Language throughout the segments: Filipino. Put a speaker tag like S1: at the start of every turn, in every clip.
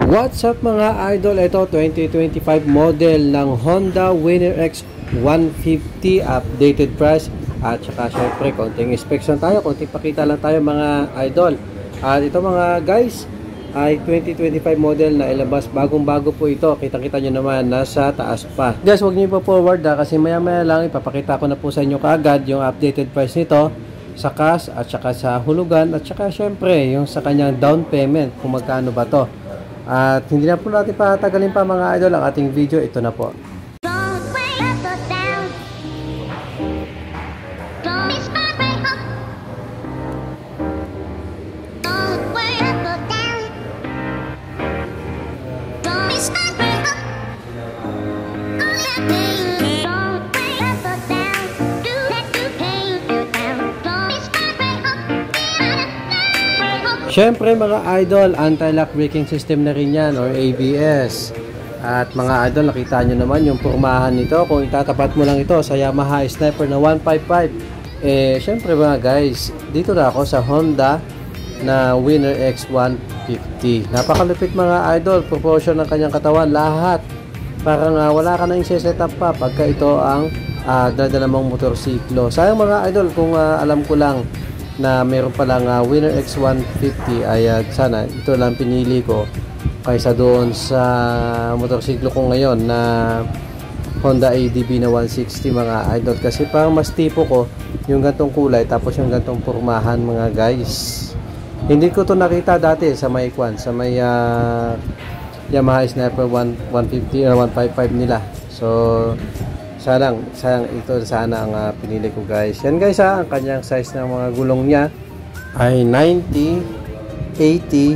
S1: What's up mga idol? Ito 2025 model ng Honda Winner X 150 updated price at saka syempre konting inspection tayo, konting pakita lang tayo mga idol. At ito mga guys ay 2025 model na ilabas, bagong bago po ito. Kita-kita nyo naman nasa taas pa. Guys, huwag nyo pa forward kasi maya maya lang ipapakita ko na po sa inyo kaagad yung updated price nito sa cash at saka sa hulugan at saka syempre yung sa kanyang down payment kung magkano ba to. At hindi na po natin patagalin pa mga idol ang ating video. Ito na po. Siyempre mga idol, anti-lock braking system na rin yan or ABS. At mga idol, nakita nyo naman yung pormahan nito. Kung itatapat mo lang ito sa Yamaha Sniper na 155. Siyempre mga guys, dito na ako sa Honda na Winner X 150. Napakalupit mga idol, proportion ng kanyang katawan, lahat. Parang wala ka na yung setup pa pagka ito ang dadala mong motorsiklo. Sayang mga idol, kung alam ko lang na meron palang Winner X 150 ay sana ito lang pinili ko kaysa doon sa motorsiklo ko ngayon na Honda ADB na 160 mga idol, kasi parang mas tipo ko yung gantong kulay tapos yung gantong pormahan mga guys. Hindi ko to nakita dati sa may sa may Yamaha Sniper 150 or 155 nila. So sayang ito sana ang pinili ko guys. Yan guys ang kanyang size ng mga gulong niya ay 90, 80,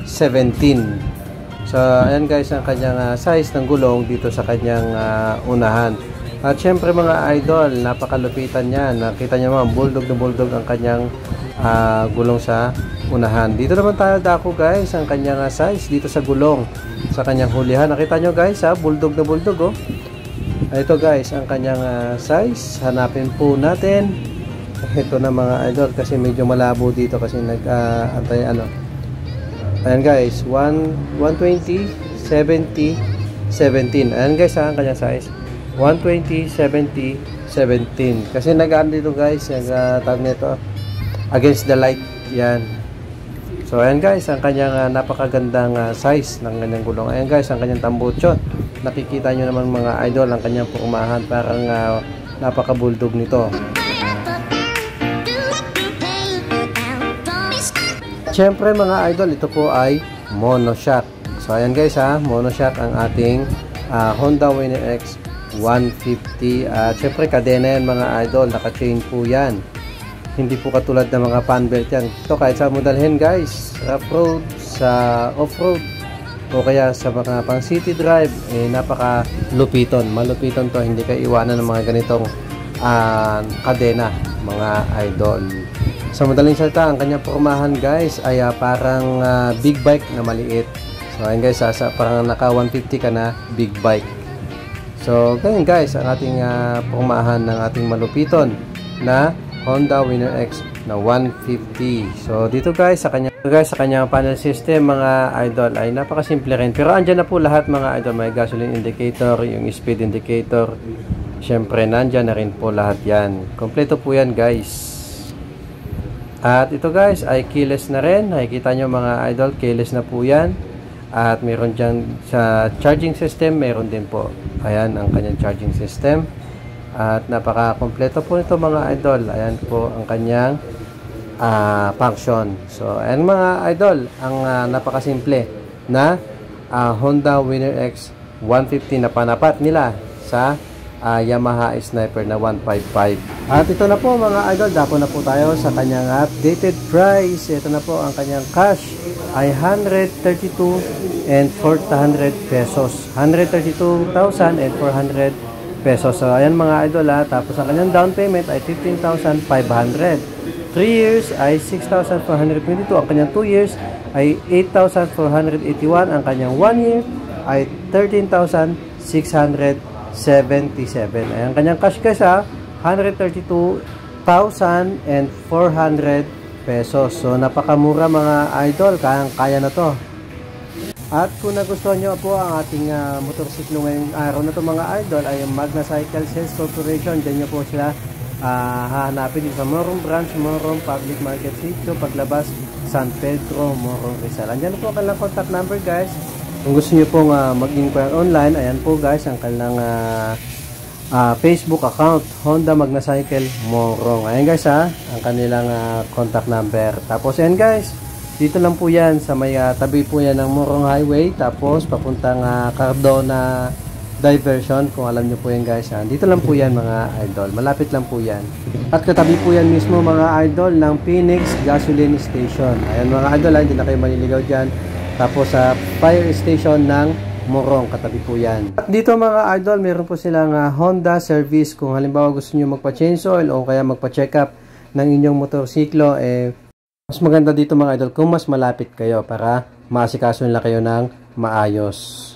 S1: 17. So ayan guys ang kanyang size ng gulong dito sa kanyang unahan. At syempre mga idol, napakalupitan niya. Nakita niyo naman bulldog na bulldog ang kanyang gulong sa unahan. Dito naman tayo dako guys ang kanyang size dito sa gulong sa kanyang hulihan. Nakita niyo guys bulldog na bulldog oh. Ito guys ang kanyang size. Hanapin po natin. Ito na mga idol kasi medyo malabo dito kasi nag-antay ayan guys, 120, 70, 17. Ayan guys ang kanyang size. 120, 70, 17. Kasi nag-ano dito guys, tag nito against the light. Yan. So ayan guys ang kanyang napakagandang size ng kanyang gulong. Ayan guys ang kanyang tambucho. Nakikita nyo naman mga idol ang kanyang pormahan, parang napaka-bulldog nito. Siyempre mga idol, ito po ay monoshock. So ayan guys monoshock ang ating Honda Winner X 150. Siyempre kadena yan mga idol, naka-chain po yan. Hindi po katulad ng mga fan belt yan. Ito kahit sa modalhin guys, rough-road, sa off-road, o kaya sa mga pang city drive, napaka-lupiton. Malupiton to, hindi kayo iwanan ng mga ganitong kadena mga idol. Sa madaling salita, ang kanyang pormahan guys ay parang big bike na maliit. So ayun guys, parang naka 150 ka na big bike. So ganyan guys ang ating pormahan ng ating malupiton na Honda Winner X na 150. So dito guys sa kanyang panel system mga idol ay napakasimple rin. Pero andyan na po lahat mga idol. May gasoline indicator, yung speed indicator. Syempre nandyan na rin po lahat yan. Kompleto po yan guys. At ito guys ay keyless na rin. Nakikita nyo mga idol, keyless na po yan. At meron dyan sa charging system, meron din po. Ayan ang kanyang charging system. At napaka-kompleto po nito mga idol. Ayan po ang kanyang function. So ayan mga idol, ang napakasimple na Honda Winner X 150 na panapat nila sa Yamaha Sniper na 155. At ito na po mga idol, dako na po tayo sa kanyang updated price. Ito na po ang kanyang cash ay 132,400 pesos. 132,400 pesos. So ayan mga idol tapos ang kanyang down payment ay 15,500. 3 years ay 6,422. Ang kanyang 2 years ay 8,481. Ang kanyang 1 year ay 13,677. Ayan kanyang cash guys 132,400 pesos. So napakamura mga idol, kaya na to. At kung nagustuhan nyo po ang ating motorsiklo ngayong araw na to mga idol, ay yung Magna Cycle Sales Corporation. Diyan nyo po sila hahanapin sa Morong Branch, Morong Public Market Sitio, paglabas San Pedro, Morong Rizal. Andyan po ang kanilang contact number guys. Kung gusto nyo pong mag-inquire online, ayan po guys ang kanilang Facebook account, Honda Magna Cycle Morong. Ayan guys ang kanilang contact number. Tapos ayan guys, dito lang po yan sa may tabi po yan ng Morong Highway, tapos papuntang Cardona Diversion, kung alam nyo po yan guys. Dito lang po yan mga idol, malapit lang po yan. At katabi po yan mismo mga idol ng Phoenix Gasoline Station. Ayan mga idol, hindi na kayo maliligaw dyan. Tapos sa fire station ng Morong, katabi po yan. At dito mga idol, meron po silang Honda service. Kung halimbawa gusto nyo magpa-change oil o kaya magpa-check up ng inyong motorsiklo, mas maganda dito mga idol kung mas malapit kayo para maasikaso nila kayo ng maayos.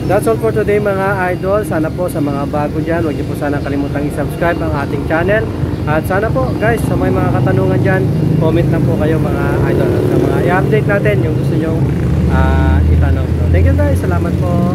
S1: That's all for today mga idol. Sana po sa mga bago dyan, huwag niyo po sana kalimutang i-subscribe ang ating channel. At sana po guys, sa may mga katanungan dyan, comment lang po kayo mga idol. At sa mga i-update natin yung gusto nyo itanong. So, thank you guys. Salamat po.